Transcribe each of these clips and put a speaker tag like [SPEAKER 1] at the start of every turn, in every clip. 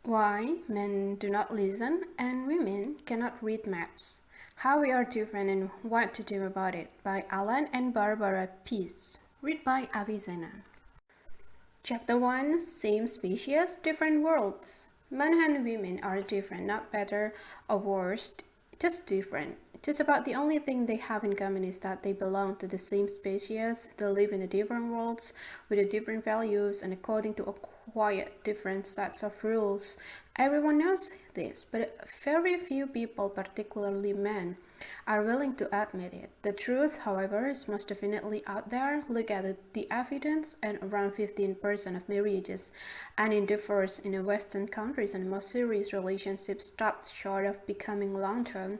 [SPEAKER 1] Why men do not listen and women cannot read maps. How we are different and what to do about it by Alan and Barbara Pease. Read by Avicenna. Chapter 1 Same species, different worlds. Men and women are different, not better or worse, just different. Just about the only thing they have in common is that they belong to the same species, they live in different worlds with different values and according to a quite different sets of rules. Everyone knows this, but very few people, particularly men, are willing to admit it. The truth, however, is most definitely out there. Look at the evidence, and around 15% of marriages and in divorce in the Western countries and most serious relationships stopped short of becoming long-term.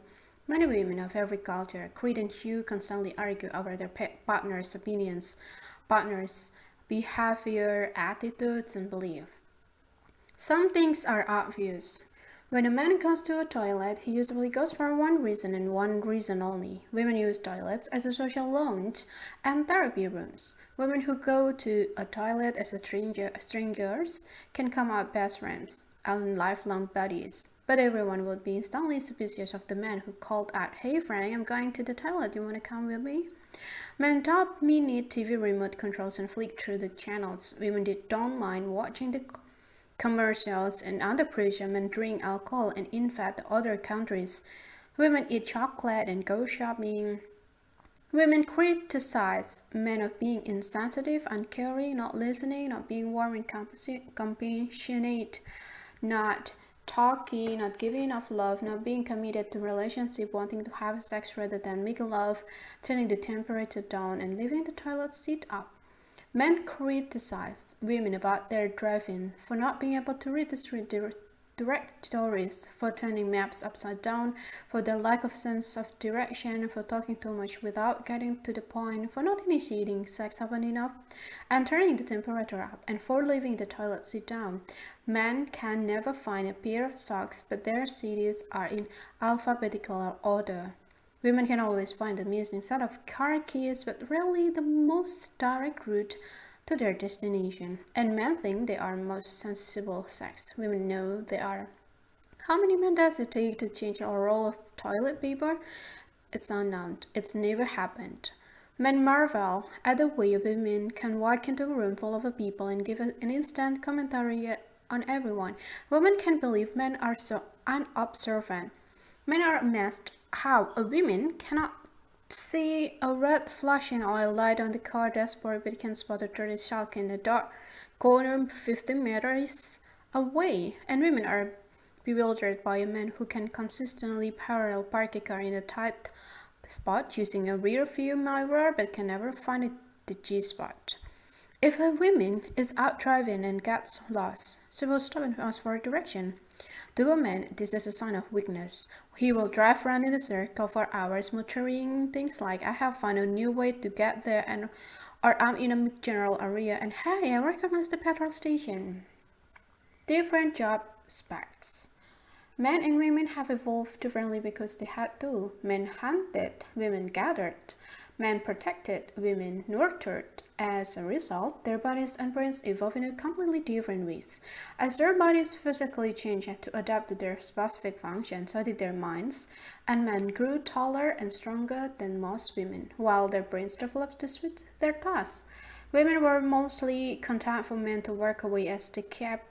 [SPEAKER 1] Many women of every culture, creed and hue, constantly argue over their partner's opinions, partner's behavior, attitudes, and beliefs. Some things are obvious. When a man goes to a toilet, he usually goes for one reason and one reason only. Women use toilets as a social lounge and therapy rooms. Women who go to a toilet as strangers can come out best friends and lifelong buddies. But everyone would be instantly suspicious of the man who called out, "Hey Frank, I'm going to the toilet, you want to come with me?" Men top me need TV remote controls and flick through the channels. Women don't mind watching the commercials, and under pressure men drink alcohol, and in fact other countries women eat chocolate and go shopping. Women criticize men of being insensitive, uncaring, not listening, not being warm and compassionate, not talking, not giving enough love, not being committed to relationship, wanting to have sex rather than make love, turning the temperature down and leaving the toilet seat up. Men criticize women about their driving, for not being able to read the street directories, for turning maps upside down, for their lack of sense of direction, for talking too much without getting to the point, for not initiating sex often enough and turning the temperature up, and for leaving the toilet seat down. Men can never find a pair of socks, but their cities are in alphabetical order. Women can always find the missing set of car keys, but rarely the most direct route to their destination. And men think they are most sensible sex. Women know they are. How many men does it take to change a roll of toilet paper? It's unknown. It's never happened. Men marvel at the way women can walk into a room full of people and give an instant commentary on everyone. Women can't believe men are so unobservant. Men are amazed how a woman cannot see a red flashing oil light on the car dashboard but can spot a dirty shark in the dark corner 50 meters away. And women are bewildered by a man who can consistently parallel park a car in a tight spot using a rear view mirror but can never find the G spot. If a woman is out driving and gets lost, she will stop and ask for direction. To a man, this is a sign of weakness. He will drive around in a circle for hours, muttering things like, "I have found a new way to get there," and or "I'm in a general area," and "Hey, I recognize the petrol station." Different job specs. Men and women have evolved differently because they had to. Men hunted, women gathered. Men protected, women nurtured. As a result, their bodies and brains evolve in completely different ways. As their bodies physically changed to adapt to their specific function, so did their minds, and men grew taller and stronger than most women, while their brains developed to suit their tasks. Women were mostly content for men to work away as they kept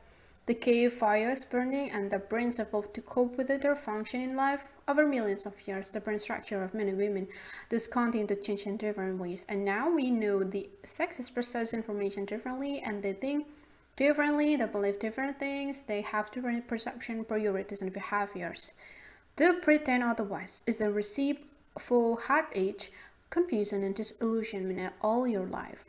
[SPEAKER 1] the cave fires burning, and the brains evolved to cope with their function in life. Over millions of years, the brain structure of men and women thus continued to change in different ways, and now we know the sexes process information differently, and they think differently, they believe different things, they have different perception, priorities, and behaviors. To pretend otherwise is a recipe for heartache, confusion, and disillusionment all your life.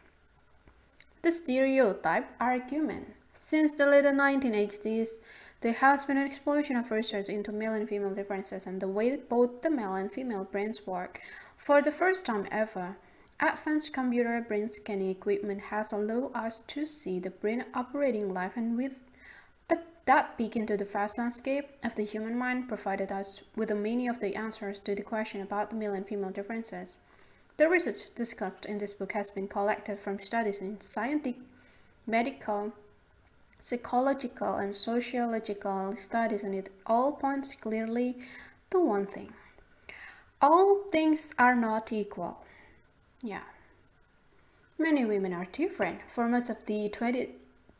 [SPEAKER 1] The stereotype argument. Since the late 1980s, there has been an explosion of research into male and female differences and the way both the male and female brains work. For the first time ever, advanced computer brain scanning equipment has allowed us to see the brain operating live, and with that peek into the vast landscape of the human mind provided us with many of the answers to the question about the male and female differences. The research discussed in this book has been collected from studies in scientific, medical, psychological and sociological studies, and it all points clearly to one thing. All things are not equal. Yeah. Many women are different. For most of the 20th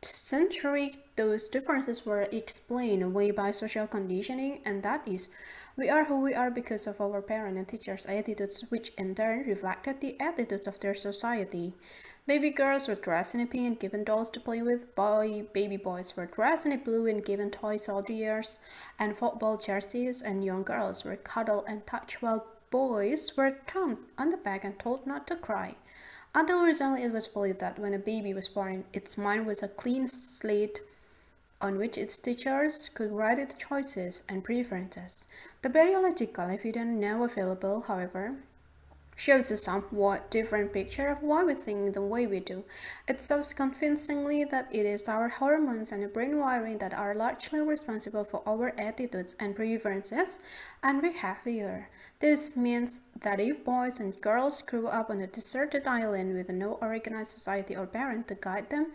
[SPEAKER 1] century, those differences were explained away by social conditioning, and that is, we are who we are because of our parents and teachers' attitudes, which in turn reflected the attitudes of their society. Baby girls were dressed in pink and given dolls to play with. Baby boys were dressed in blue and given toy soldiers and football jerseys, and young girls were cuddled and touched, while boys were thumped on the back and told not to cry. Until recently, it was believed that when a baby was born, its mind was a clean slate on which its teachers could write its choices and preferences. The biological evidence now available, however, shows a somewhat different picture of why we think the way we do. It shows convincingly that it is our hormones and brain wiring that are largely responsible for our attitudes and preferences and behavior. This means that if boys and girls grew up on a deserted island with no organized society or parent to guide them,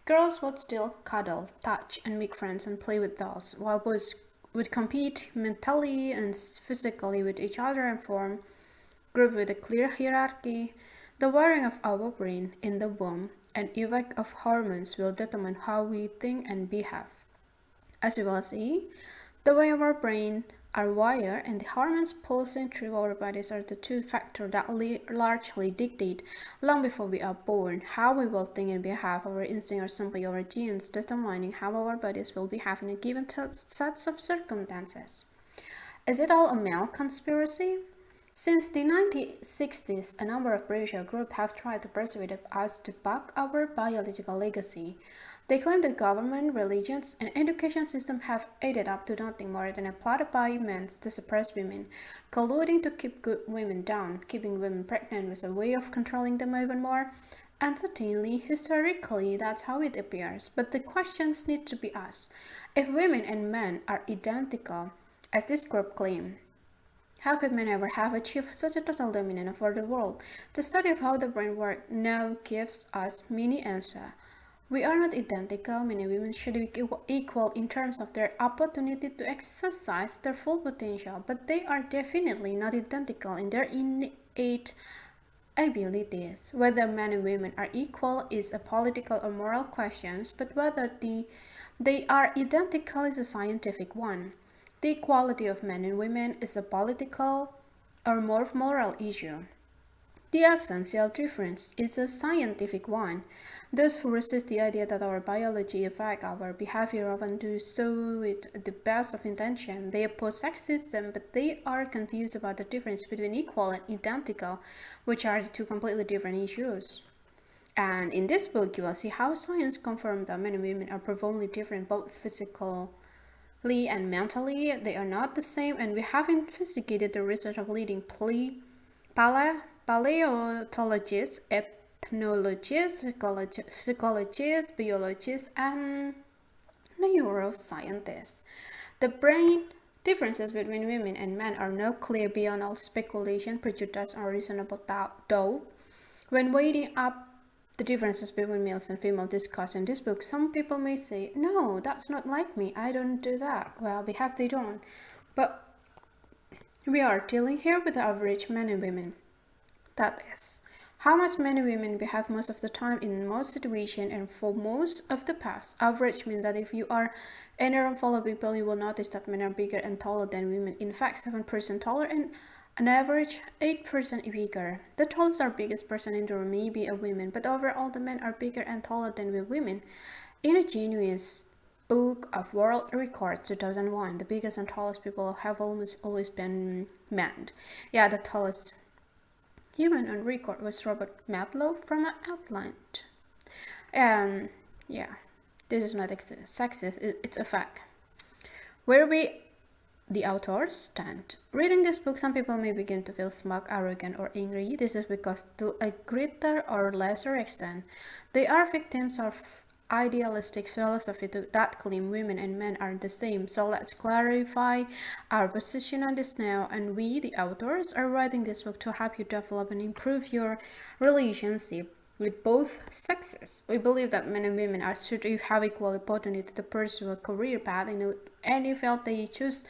[SPEAKER 1] girls would still cuddle, touch, and make friends and play with dolls, while boys would compete mentally and physically with each other and form group with a clear hierarchy. The wiring of our brain in the womb and effect of hormones will determine how we think and behave. As you will see, the way our brain are wired and the hormones pulsing through our bodies are the two factors that largely dictate, long before we are born, how we will think and behave. Our instincts are simply our genes determining how our bodies will behave in a given set of circumstances. Is it all a male conspiracy? Since the 1960s, a number of pressure groups have tried to persuade us to back our biological legacy. They claim that government, religions, and education systems have added up to nothing more than a plot by men to suppress women, colluding to keep good women down. Keeping women pregnant was a way of controlling them even more, and certainly, historically, that's how it appears. But the questions need to be asked. If women and men are identical, as this group claims, how could men ever have achieved such a total dominance over the world? The study of how the brain works now gives us many answers. We are not identical. Many women should be equal in terms of their opportunity to exercise their full potential, but they are definitely not identical in their innate abilities. Whether men and women are equal is a political or moral question, but whether they are identical is a scientific one. The equality of men and women is a political or more moral issue. The essential difference is a scientific one. Those who resist the idea that our biology affects our behavior often do so with the best of intention. They oppose sexism, but they are confused about the difference between equal and identical, which are two completely different issues. And in this book, you will see how science confirms that men and women are profoundly different, both physically and mentally. They are not the same, and we have investigated the research of leading paleontologists, ethnologists, psychologists, biologists, and neuroscientists. The brain differences between women and men are now clear beyond all speculation, prejudice, or reasonable doubt, though. When weighing up the differences between males and females discussed in this book, some people may say, no, that's not like me, I don't do that. Well, behave they don't. But we are dealing here with the average men and women. That is, how much men and women behave most of the time in most situations and for most of the past. Average means that if you are in a room full of people, you will notice that men are bigger and taller than women. In fact, 7% taller and an average 8% bigger. The tallest or biggest person in the room may be a woman, but overall the men are bigger and taller than the women. In a Guinness Book of World Records 2001, the biggest and tallest people have almost always been men. Yeah, the tallest human on record was Robert Matlow from Ireland. Yeah, this is not sexist, it's a fact. Where we the authors stand. Reading this book, some people may begin to feel smug, arrogant, or angry. This is because, to a greater or lesser extent, they are victims of idealistic philosophy that claim women and men are the same. So let's clarify our position on this now. And we, the authors, are writing this book to help you develop and improve your relationship with both sexes. We believe that men and women should have equal opportunity to pursue a career path in any field they choose,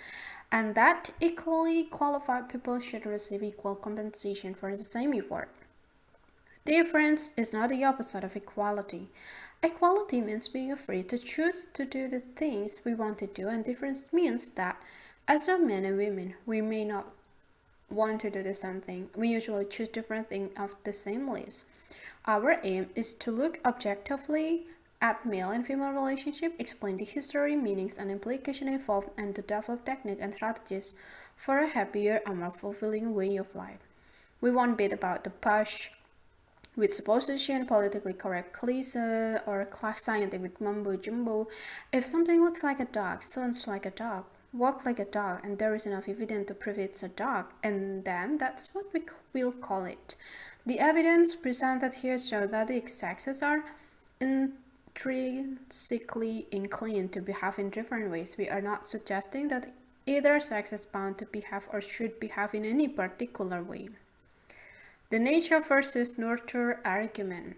[SPEAKER 1] and that equally qualified people should receive equal compensation for the same effort. Difference is not the opposite of equality. Equality means being free to choose to do the things we want to do, and difference means that as a men and women, we may not want to do the same thing. We usually choose different things of the same list. Our aim is to look objectively at male and female relationship, explain the history, meanings, and implications involved, and to develop techniques and strategies for a happier and more fulfilling way of life. We won't beat about the bush with supposition, politically correct cliches, or scientific mumbo jumbo. If something looks like a dog, sounds like a dog, walks like a dog, and there is enough evidence to prove it's a dog, and then that's what we will call it. The evidence presented here shows that the sexes are intrinsically inclined to behave in different ways. We are not suggesting that either sex is bound to behave or should behave in any particular way. The nature versus nurture argument.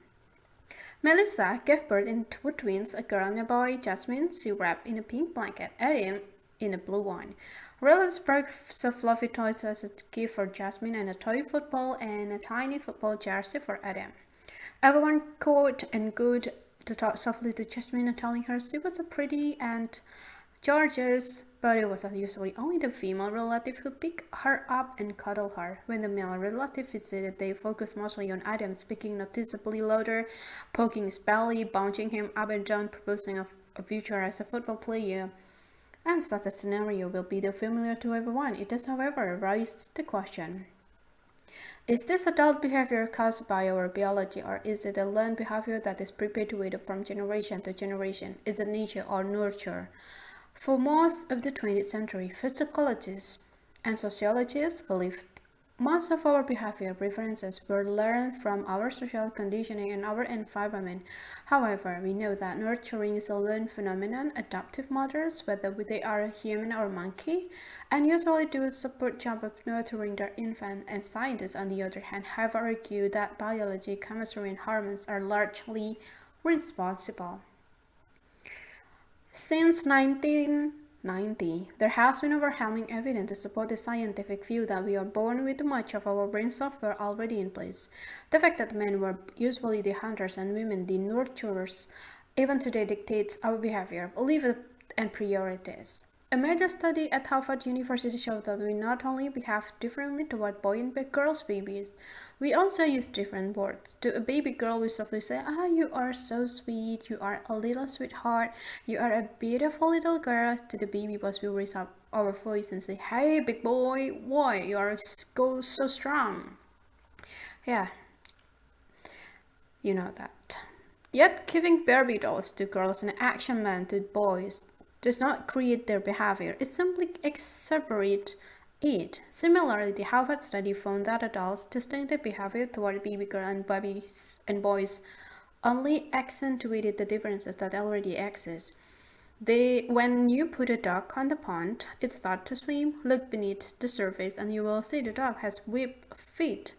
[SPEAKER 1] Melissa gave birth to 2 twins, a girl and a boy. Jasmine, she wrapped in a pink blanket, Adam in a blue one. Relatives brought some fluffy toys as a gift for Jasmine, and a toy football and a tiny football jersey for Adam. Everyone caught and good to talk softly to Jasmine and telling her she was a pretty and gorgeous, but it was usually only the female relative who picked her up and cuddled her. When the male relative visited, they focused mostly on Adam, speaking noticeably louder, poking his belly, bouncing him up and down, proposing a future as a football player. And such a scenario will be familiar to everyone. It does, however, raise the question: is this adult behavior caused by our biology, or is it a learned behavior that is perpetuated from generation to generation? Is it nature or nurture? For most of the 20th century, psychologists and sociologists believed most of our behavior preferences were learned from our social conditioning and our environment. However, we know that nurturing is a learned phenomenon. Adoptive mothers, whether they are a human or monkey, and usually do a support job of nurturing their infant, and scientists, on the other hand, have argued that biology, chemistry, and hormones are largely responsible. Since 1990, there has been overwhelming evidence to support the scientific view that we are born with much of our brain software already in place. The fact that men were usually the hunters and women the nurturers even today dictates our behavior, beliefs, and priorities. A major study at Harvard University showed that we not only behave differently toward boy and girls' babies, we also use different words. To a baby girl, we softly say, you are so sweet, you are a little sweetheart, you are a beautiful little girl. To the baby boys, we raise up our voice and say, hey, big boy, why, you are so strong. Yeah, you know that. Yet, giving Barbie dolls to girls and Action Man to boys does not create their behavior, it simply exacerbates it. Similarly, the Harvard study found that adults' distinctive behavior toward baby girls and boys only accentuated the differences that already exist. When you put a dog on the pond, it starts to swim. Look beneath the surface and you will see the dog has webbed feet.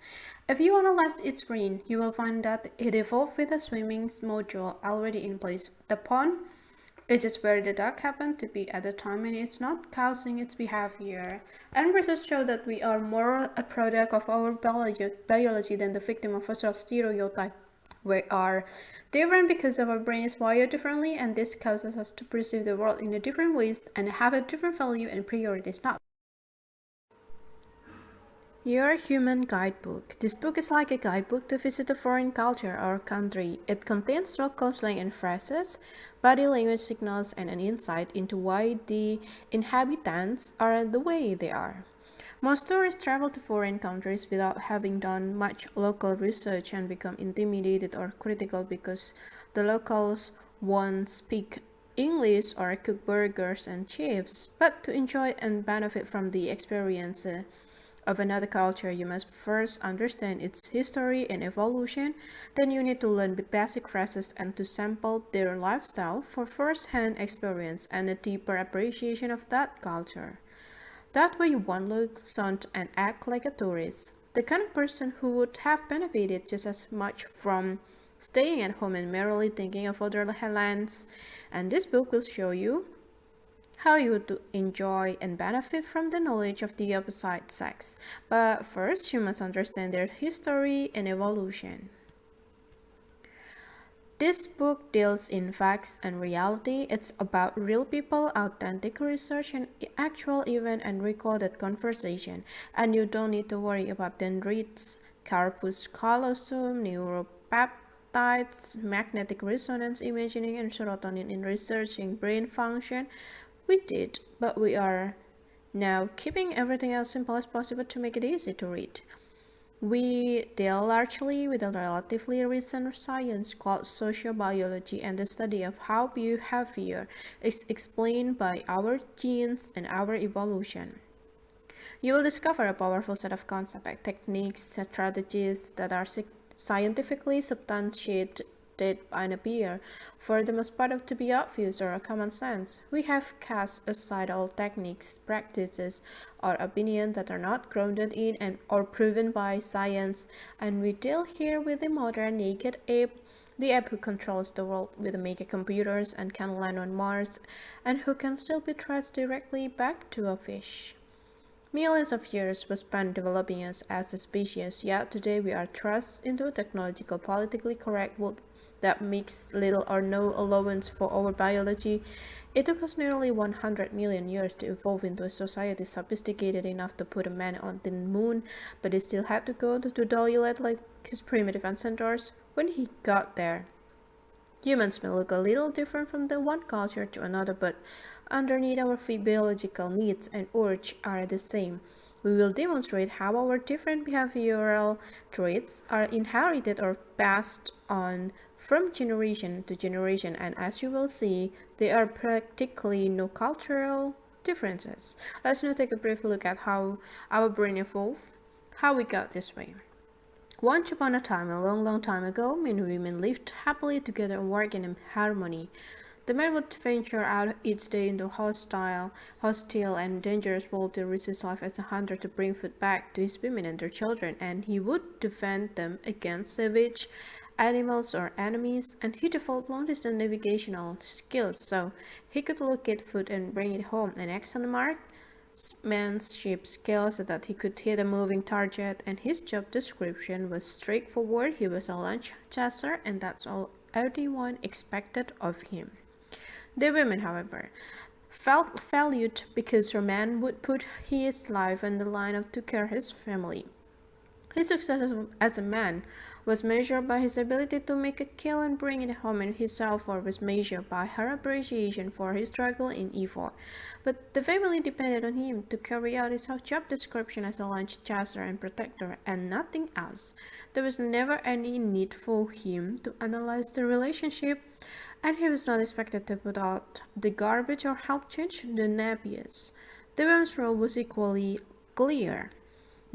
[SPEAKER 1] If you analyze its brain, you will find that it evolved with a swimming module already in place. The pond is just where the dog happened to be at the time, and it's not causing its behavior. And research show that we are more a product of our biology than the victim of a social stereotype. We are different because our brain is wired differently, and this causes us to perceive the world in a different ways and have a different value and priorities. Not Your Human Guidebook. This book is like a guidebook to visit a foreign culture or country. It contains local slang and phrases, body language signals, and an insight into why the inhabitants are the way they are. Most tourists travel to foreign countries without having done much local research and become intimidated or critical because the locals won't speak English or cook burgers and chips, but to enjoy and benefit from the experience of another culture, you must first understand its history and evolution. Then you need to learn the basic phrases and to sample their lifestyle for first-hand experience and a deeper appreciation of that culture. That way you won't look, sound, and act like a tourist, the kind of person who would have benefited just as much from staying at home and merely thinking of other headlines. And this book will show you how you would enjoy and benefit from the knowledge of the opposite sex. But first, you must understand their history and evolution. This book deals in facts and reality. It's about real people, authentic research, and actual event and recorded conversation. And you don't need to worry about dendrites, corpus callosum, neuropeptides, magnetic resonance imaging, and serotonin in researching brain function. We did, but we are now keeping everything as simple as possible to make it easy to read. We deal largely with a relatively recent science called sociobiology and the study of how behavior is explained by our genes and our evolution. You will discover a powerful set of concepts, techniques, strategies that are scientifically substantiated and appear, for the most part, to be obvious or common sense. We have cast aside all techniques, practices, or opinions that are not grounded in and or proven by science, and we deal here with the modern naked ape, the ape who controls the world with mega computers and can land on Mars, and who can still be traced directly back to a fish. Millions of years were spent developing us as a species, yet today we are thrust into a technological, politically correct world that makes little or no allowance for our biology. It took us nearly 100 million years to evolve into a society sophisticated enough to put a man on the moon, but he still had to go to the toilet like his primitive ancestors when he got there. Humans may look a little different from the one culture to another, but underneath our biological needs and urges are the same. We will demonstrate how our different behavioral traits are inherited or passed on from generation to generation, and as you will see, there are practically no cultural differences. Let's now take a brief look at how our brain evolved, how we got this way. Once upon a time, a long, long time ago, men and women lived happily together and worked in harmony. The man would venture out each day into hostile and dangerous world to risk his life as a hunter to bring food back to his women and their children, and he would defend them against savage animals or enemies, and he developed long-distance navigational skills so he could locate food and bring it home, an excellent marksmanship skill so that he could hit a moving target, and his job description was straightforward. He was a lunch chaser, and that's all anyone expected of him. The women, however, felt valued because her man would put his life on the line to care his family. His success as a man was measured by his ability to make a kill and bring it home, and his self-worth was measured by her appreciation for his struggle and effort. But the family depended on him to carry out his job description as a lunch chaser and protector, and nothing else. There was never any need for him to analyze the relationship, and he was not expected to put out the garbage or help change the nappies. The woman's role was equally clear.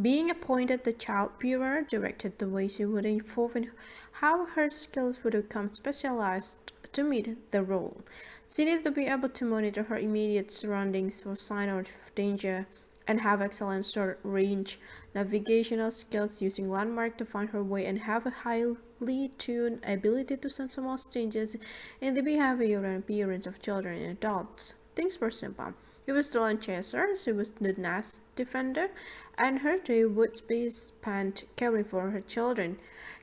[SPEAKER 1] Being appointed the child bearer directed the way she would evolve and how her skills would become specialized to meet the role. She needed to be able to monitor her immediate surroundings for signs of danger and have excellent short-range navigational skills using landmarks to find her way, and have a highly tuned ability to sense small changes in the behavior and appearance of children and adults. Things were simple. He was the lunch chaser, she was the nest defender, and her day would be spent caring for her children,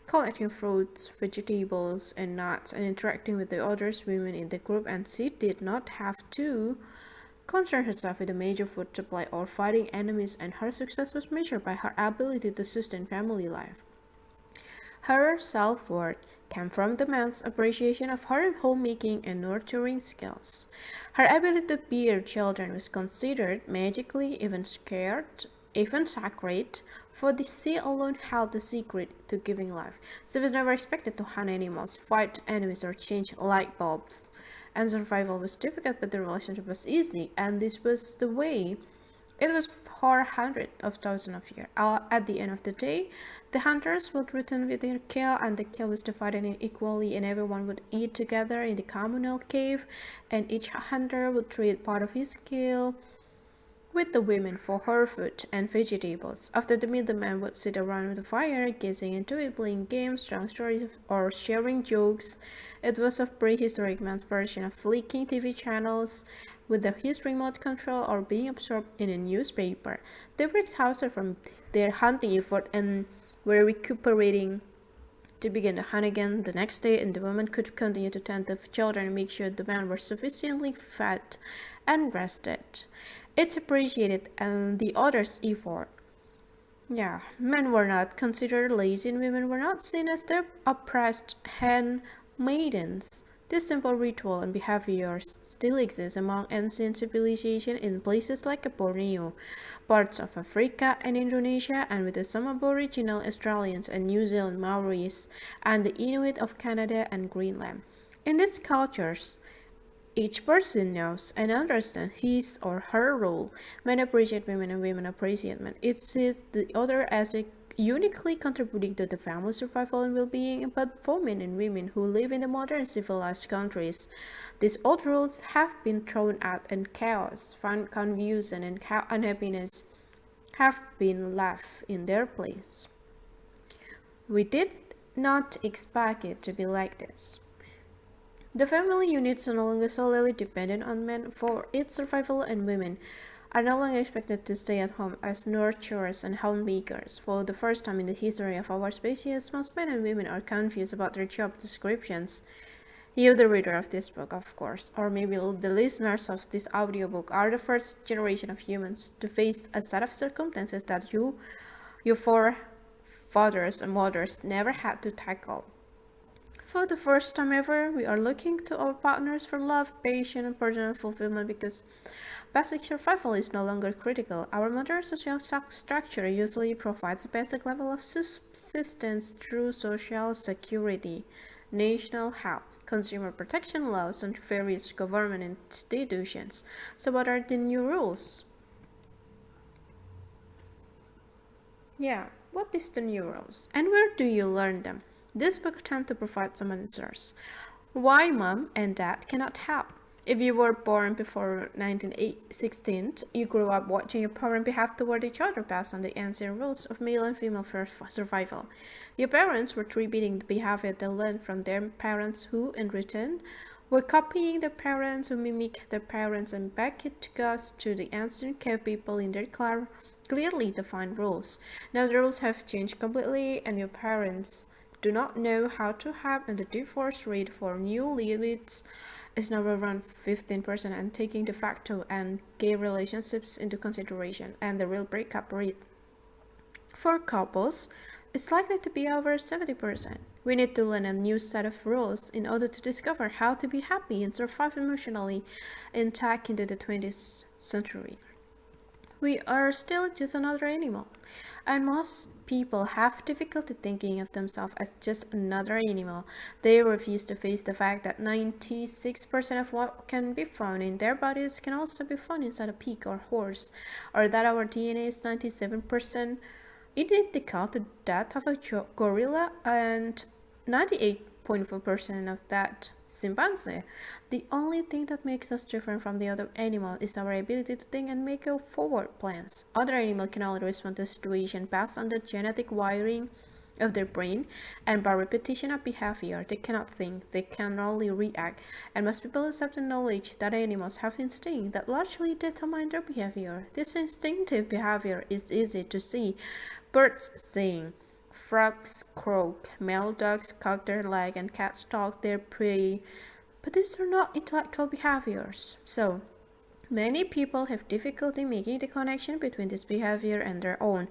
[SPEAKER 1] collecting fruits, vegetables, and nuts, and interacting with the other women in the group, and she did not have to concern herself with a major food supply or fighting enemies, and her success was measured by her ability to sustain family life. Her self-worth came from the man's appreciation of her homemaking and nurturing skills. Her ability to bear children was considered magically even scared, even sacred, for the she alone held the secret to giving life. She was never expected to hunt animals, fight enemies, or change light bulbs. And survival was difficult, but the relationship was easy, and this was the way it was for hundreds of thousands of years. At the end of the day, the hunters would return with their kill, and the kill was divided equally, and everyone would eat together in the communal cave, and each hunter would trade part of his kill with the women for her food and vegetables. After the meal, the men would sit around the fire, gazing into it, playing games, telling stories, or sharing jokes. It was a prehistoric man's version of flicking TV channels with his remote control or being absorbed in a newspaper. They were exhausted from their hunting effort and were recuperating to begin the hunt again the next day, and the women could continue to tend the children and make sure the men were sufficiently fed and rested. It's appreciated and the other's effort. Yeah, men were not considered lazy and women were not seen as the oppressed handmaidens. This simple ritual and behaviors still exist among ancient civilizations in places like Borneo, parts of Africa and Indonesia, and with some Aboriginal Australians and New Zealand Maoris, and the Inuit of Canada and Greenland. In these cultures, each person knows and understands his or her role. Men appreciate women and women appreciate men. It sees the other as a uniquely contributing to the family survival and well-being, but for men and women who live in the modern civilized countries, these old rules have been thrown out and chaos, confusion, and unhappiness have been left in their place. We did not expect it to be like this. The family unit is no longer solely dependent on men for its survival, and women are no longer expected to stay at home as nurturers and homemakers. For the first time in the history of our species, most men and women are confused about their job descriptions. You, the reader of this book, of course, or maybe the listeners of this audiobook, are the first generation of humans to face a set of circumstances that your forefathers and mothers never had to tackle. For the first time ever, we are looking to our partners for love, passion, and personal fulfillment because basic survival is no longer critical. Our modern social structure usually provides a basic level of subsistence through social security, national health, consumer protection laws, and various government institutions. So, what are the new rules? Yeah, what is the new rules? And where do you learn them? This book attempts to provide some answers. Why mom and dad cannot help? If you were born before 1916, you grew up watching your parents behave toward each other based on the ancient rules of male and female survival. Your parents were repeating the behavior they learned from their parents who, in return, were copying their parents who mimic their parents and back it goes to the ancient cave people in their clearly defined rules. Now the rules have changed completely and your parents do not know how to have, and the divorce rate for newlyweds is now around 15%, and taking de facto and gay relationships into consideration, and the real breakup rate for couples is likely to be over 70%. We need to learn a new set of rules in order to discover how to be happy and survive emotionally intact into the 20th century. We are still just another animal, and most people have difficulty thinking of themselves as just another animal. They refuse to face the fact that 96% of what can be found in their bodies can also be found inside a pig or horse, or that our DNA is 97% identical to that of a gorilla and 98.4% of that chimpanzee. The only thing that makes us different from the other animal is our ability to think and make forward plans. Other animals can only respond to a situation based on the genetic wiring of their brain and by repetition of behavior. They cannot think, they can only react, and most people accept the knowledge that animals have instincts that largely determine their behavior. This instinctive behavior is easy to see. Birds sing, frogs croak, male dogs cock their leg, and cats stalk their prey. But these are not intellectual behaviors. So, many people have difficulty making the connection between this behavior and their own.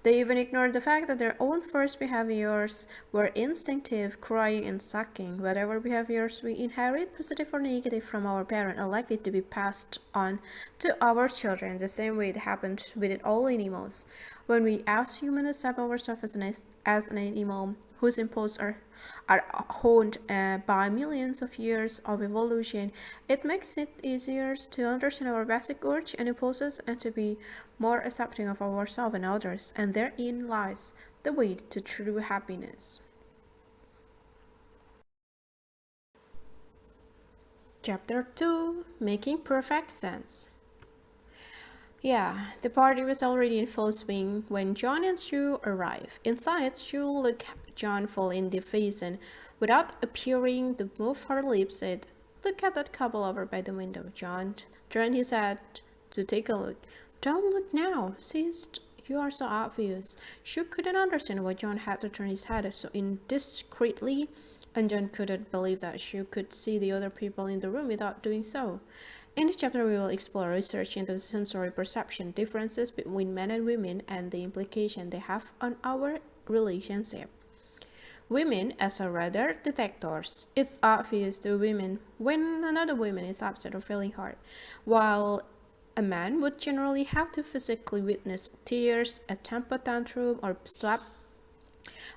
[SPEAKER 1] They even ignore the fact that their own first behaviors were instinctive, crying and sucking. Whatever behaviors we inherit, positive or negative, from our parent are likely to be passed on to our children, the same way it happened with all animals. When we as humans accept ourselves as an animal whose impulses are honed by millions of years of evolution, it makes it easier to understand our basic urge and impulses and to be more accepting of ourselves and others, and therein lies the way to true happiness. Chapter 2: Making Perfect Sense. Yeah, the party was already in full swing when John and Sue arrived. Inside, Sue looked John full in the face and, without appearing to move her lips, said, "Look at that couple over by the window." John turned his head to take a look. "Don't look now," sis. "You are so obvious." Sue couldn't understand why John had to turn his head so indiscreetly, and John couldn't believe that Sue could see the other people in the room without doing so. In this chapter, we will explore research into sensory perception differences between men and women and the implication they have on our relationship. Women as a radar detectors. It's obvious to women when another woman is upset or feeling hurt, while a man would generally have to physically witness tears, a temper tantrum, or slap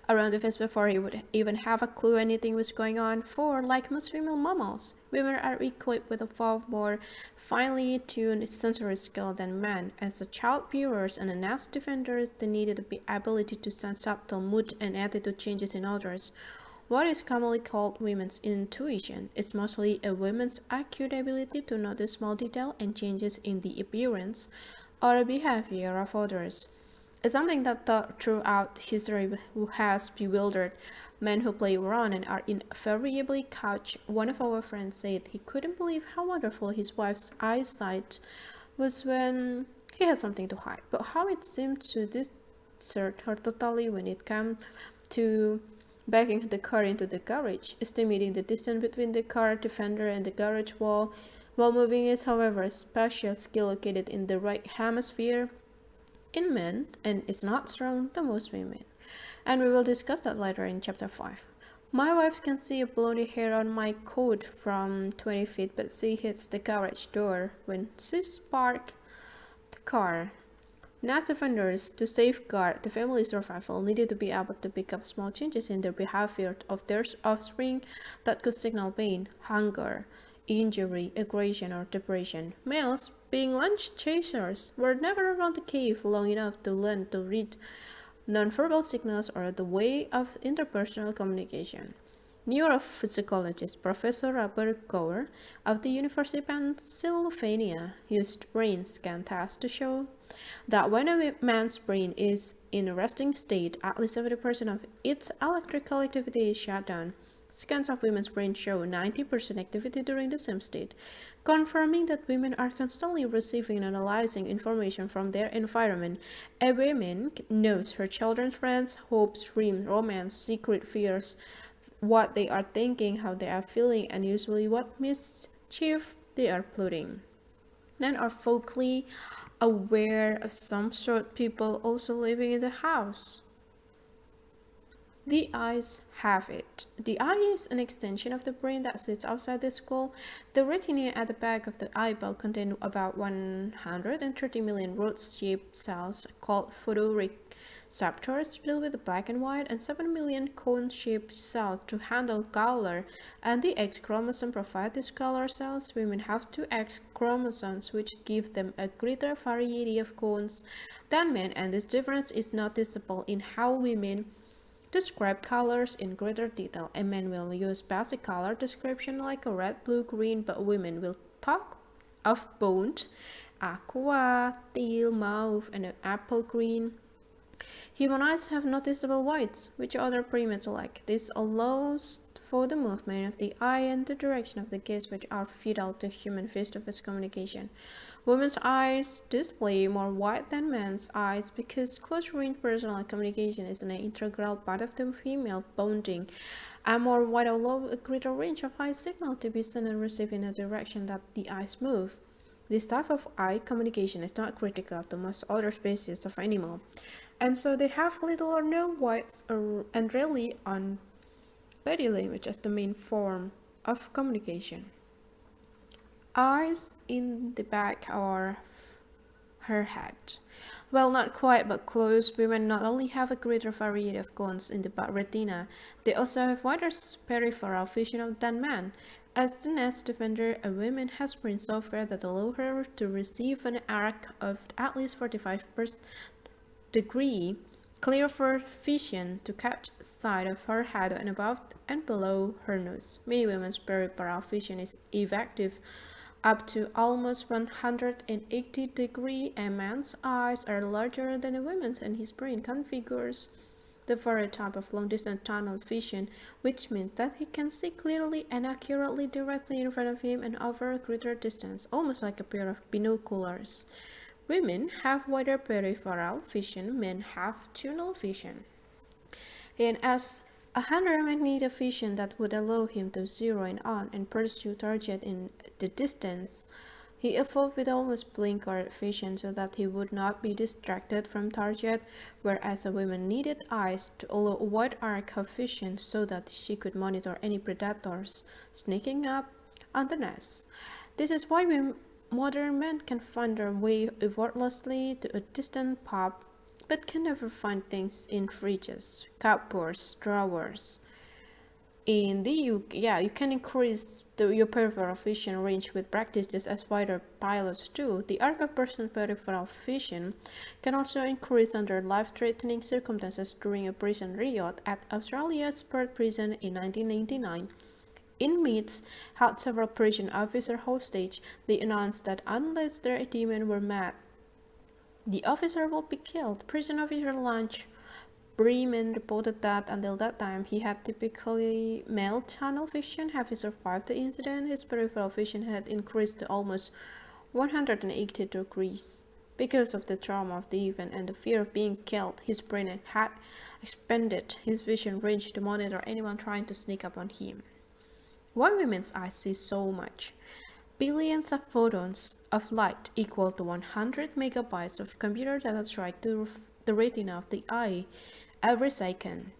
[SPEAKER 1] around the face before he would even have a clue anything was going on. For, like most female mammals, women are equipped with a far more finely tuned sensory skill than men. As a child viewers and a nest defenders, they needed the ability to sense subtle mood and attitude changes in others. What is commonly called women's intuition is mostly a woman's acute ability to notice small detail and changes in the appearance or behavior of others. It's something that throughout history has bewildered men who play around and are invariably caught. One of our friends said he couldn't believe how wonderful his wife's eyesight was when he had something to hide, but how it seemed to desert her totally when it came to backing the car into the garage. Estimating the distance between the car defender and the garage wall while moving is, however, a special skill located in the right hemisphere in men and is not strong to most women. And we will discuss that later in chapter 5. My wife can see a blonde hair on my coat from 20 feet, but she hits the garage door when she sparks the car. Nest defenders, to safeguard the family's survival, needed to be able to pick up small changes in the behavior of their offspring that could signal pain, hunger, injury, aggression, or depression. Males, being lunch chasers, were never around the cave long enough to learn to read nonverbal signals or the way of interpersonal communication. Neurophysiologist Professor Robert Gower of the University of Pennsylvania used brain scan tests to show that when a man's brain is in a resting state, at least 70% of its electrical activity is shut down. Scans of women's brains show 90% activity during the same state, confirming that women are constantly receiving and analyzing information from their environment. A woman knows her children's friends, hopes, dreams, romance, secret fears, what they are thinking, how they are feeling, and usually what mischief they are plotting. Men are vocally aware of some short people also living in the house. The eyes have it. The eye is an extension of the brain that sits outside the skull. The retina at the back of the eyeball contains about 130 million rod-shaped cells called photoreceptors to deal with black and white, and 7 million cone-shaped cells to handle color. And the X chromosome provides these color cells. Women have two X chromosomes, which give them a greater variety of cones than men, and this difference is noticeable in how women describe colors in greater detail. A man will use basic color description like a red, blue, green, but women will talk of burnt, aqua, teal, mauve, and an apple green. Human eyes have noticeable whites, which other primates lack. This allows for the movement of the eye and the direction of the gaze, which are vital to human face-to-face communication. Women's eyes display more white than men's eyes because close-range personal communication is an integral part of the female bonding. And more white allows a greater range of eye signal to be sent and received in the direction that the eyes move. This type of eye communication is not critical to most other species of animal, and so they have little or no whites and rarely on body language as the main form of communication. Eyes in the back of her head. Well, not quite, but close. Women not only have a greater variety of cones in the retina, they also have wider peripheral vision than men. As the nest defender, a woman has brain software that allow her to receive an arc of at least 45 degree clear for vision to catch sight of her head and above and below her nose. Many women's peripheral vision is effective up to almost 180 degrees. A man's eyes are larger than a woman's, and his brain configures the varied type of long-distance tunnel vision, which means that he can see clearly and accurately directly in front of him and over a greater distance, almost like a pair of binoculars. Women have wider peripheral vision, men have tunnel vision. And as a hunter need a vision that would allow him to zero in on and pursue target in the distance, he evolved with almost blinker vision so that he would not be distracted from target, whereas a woman needed eyes to allow a wide arc of vision so that she could monitor any predators sneaking up on the nest. This is why modern men can find their way effortlessly to a distant pub but can never find things in fridges, cupboards, drawers. In the UK, you can increase your peripheral vision range with practice just as fighter pilots do. The arc of personal peripheral vision can also increase under life-threatening circumstances during a prison riot at Australia's Perth prison in 1999. Inmates held several prison officers hostage. They announced that unless their demands were met, the officer will be killed. Prison officer Lunch Bremen reported that until that time he had typically male tunnel vision. Having survived the incident, his peripheral vision had increased to almost 180 degrees. Because of the trauma of the event and the fear of being killed, his brain had expanded his vision range to monitor anyone trying to sneak up on him. Why women's eyes see so much? Billions of photons of light equal to 100 megabytes of computer data strike to the retina of the eye every second.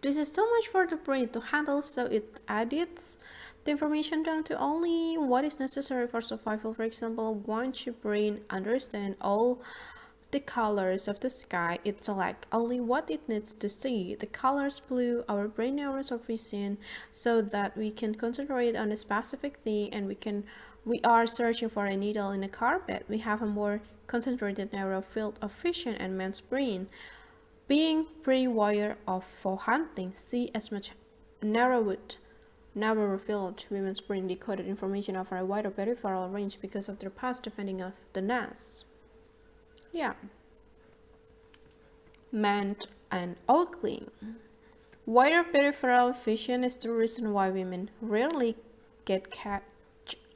[SPEAKER 1] This is too much for the brain to handle, so it edits the information down to only what is necessary for survival. For example, once your brain understands all the colors of the sky, it selects only what it needs to see. The colors blue, our brain neurons are vision, so that we can concentrate on a specific thing, and we are searching for a needle in a carpet. We have a more concentrated narrow field of vision, and man's brain, being pre-wired for hunting, see as much narrower field. Women's brain decoded information over a wider peripheral range because of their past defending of the nest. Men and ogling. Wider peripheral vision is the reason why women rarely get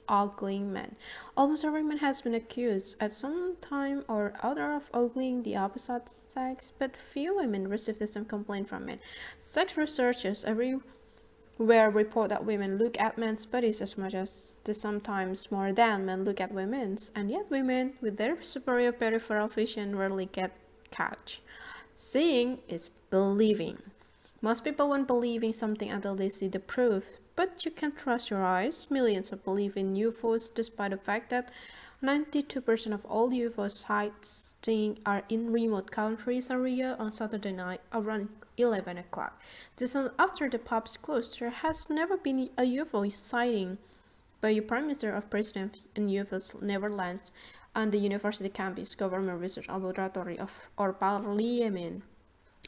[SPEAKER 1] ogling men. Almost every man has been accused at some time or other of ogling the opposite sex, but few women receive the same complaint from men. Sex researchers everywhere report that women look at men's bodies as much as sometimes more than men look at women's, and yet women with their superior peripheral vision rarely get caught. Seeing is believing. Most people won't believe in something until they see the proof, but you can trust your eyes. Millions believe in UFOs despite the fact that 92% of all UFO sightings are in remote countries area on Saturday night around 11 o'clock. Just after the pubs closed, there has never been a UFO sighting by a Prime Minister or President in UFOs never lands on the university campus, government research laboratory or parliament,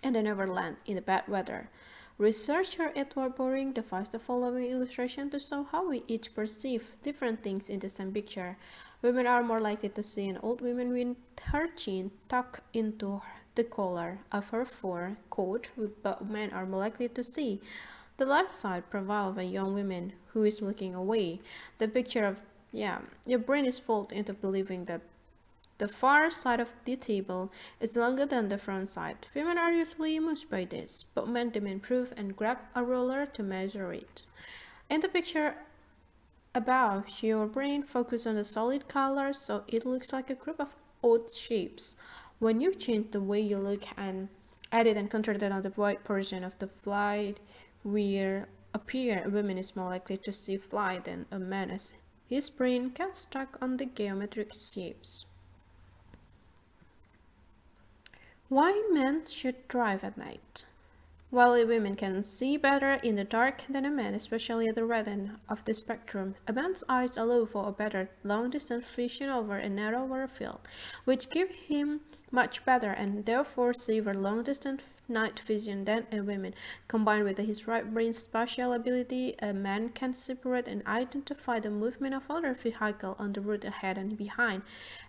[SPEAKER 1] and they never land in the bad weather. Researcher Edward Boring devised the following illustration to show how we each perceive different things in the same picture. Women are more likely to see an old woman with her chin tucked into the collar of her fur coat, but men are more likely to see the left side profile of a young woman who is looking away. The picture of, your brain is fooled into believing that the far side of the table is longer than the front side. Women are usually amused by this, but men demand proof and grab a ruler to measure it. In the picture above, your brain focuses on the solid colors, so it looks like a group of odd shapes. When you change the way you look and edit and concentrate on the white portion of the flight will appear, a woman is more likely to see flight than a man, as his brain gets stuck on the geometric shapes. Why men should drive at night? While women can see better in the dark than a man, especially at the red end of the spectrum, a man's eyes allow for a better long-distance vision over a narrower field, which give him much better and therefore safer long-distance night vision than a woman. Combined with his right brain spatial ability, a man can separate and identify the movement of other vehicles on the road ahead and behind,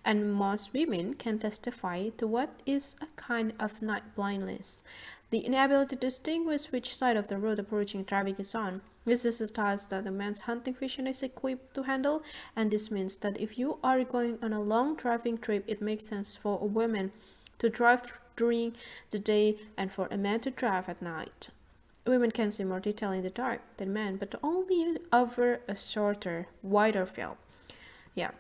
[SPEAKER 1] and most women can testify to what is a kind of night blindness. The inability to distinguish which side of the road approaching traffic is on. This is a task that a man's hunting vision is equipped to handle, and this means that if you are going on a long driving trip, it makes sense for a woman to drive during the day and for a man to drive at night. Women can see more detail in the dark than men, but only over a shorter, wider field. Yeah,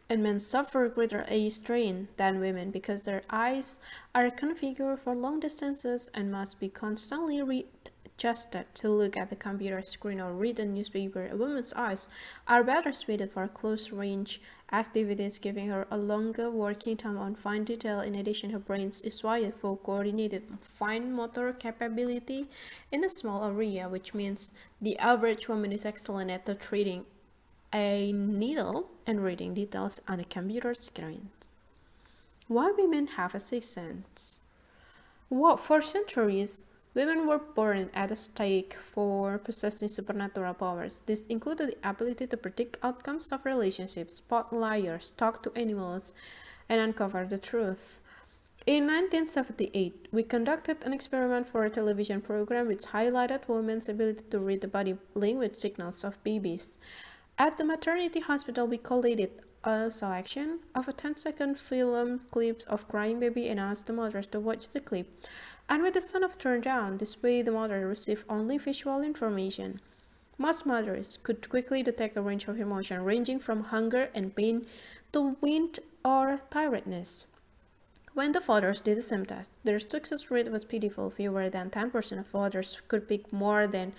[SPEAKER 1] and men suffer greater eye strain than women because their eyes are configured for long distances and must be constantly readjusted to look at the computer screen or read a newspaper. A woman's eyes are better suited for close range activities, giving her a longer working time on fine detail. In addition, her brain is wired for coordinated fine motor capability in a small area, which means the average woman is excellent at reading a needle and reading details on a computer screen. Why women have a sixth sense? For centuries, women were born at a stake for possessing supernatural powers. This included the ability to predict outcomes of relationships, spot liars, talk to animals, and uncover the truth. In 1978, we conducted an experiment for a television program which highlighted women's ability to read the body language signals of babies. At the maternity hospital, we collated a selection of a 10-second film clips of crying baby and asked the mothers to watch the clip. And with the sound of turned down, this way the mother received only visual information. Most mothers could quickly detect a range of emotion ranging from hunger and pain to wind or tiredness. When the fathers did the same test, their success rate was pitiful. Fewer than 10% of fathers could pick more than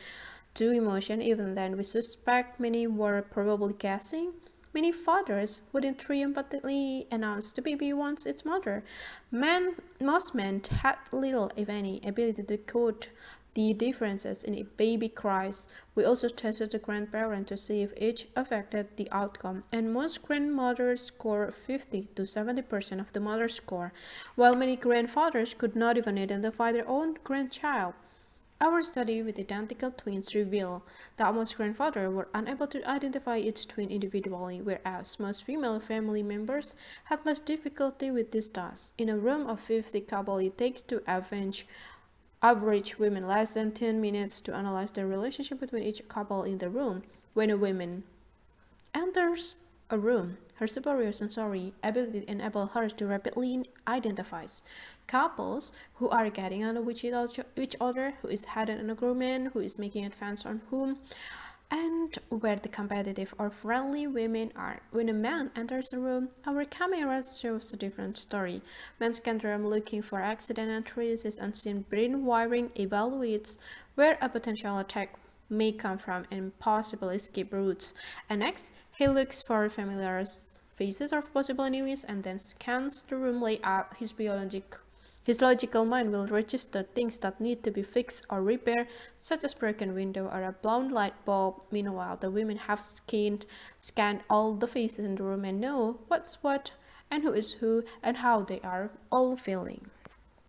[SPEAKER 1] two emotions. Even then, we suspect many were probably guessing. Many fathers wouldn't triumphantly announce the baby wants its mother. Most men had little, if any, ability to code the differences in a baby cries. We also tested the grandparent to see if age affected the outcome, and most grandmothers score 50 to 70% of the mother's score, while many grandfathers could not even identify their own grandchild. Our study with identical twins revealed that most grandfathers were unable to identify each twin individually, whereas most female family members had less difficulty with this task. In a room of 50 couples, it takes to avenge average women less than 10 minutes to analyze the relationship between each couple in the room. When a woman enters a room, her superior sensory ability enables her to rapidly identify couples who are getting on with each other, who is headed an agreement, who is making advance on whom, and where the competitive or friendly women are. When a man enters a room, our camera shows a different story. Men scan the room looking for accident entries. His unseen brain wiring evaluates where a potential attack may come from and possible escape routes. And next, he looks for familiar faces of possible enemies and then scans the room layout. His logical mind will register things that need to be fixed or repaired, such as broken window or a blown light bulb. Meanwhile, the women have scanned all the faces in the room and know what's what and who is who and how they are all feeling.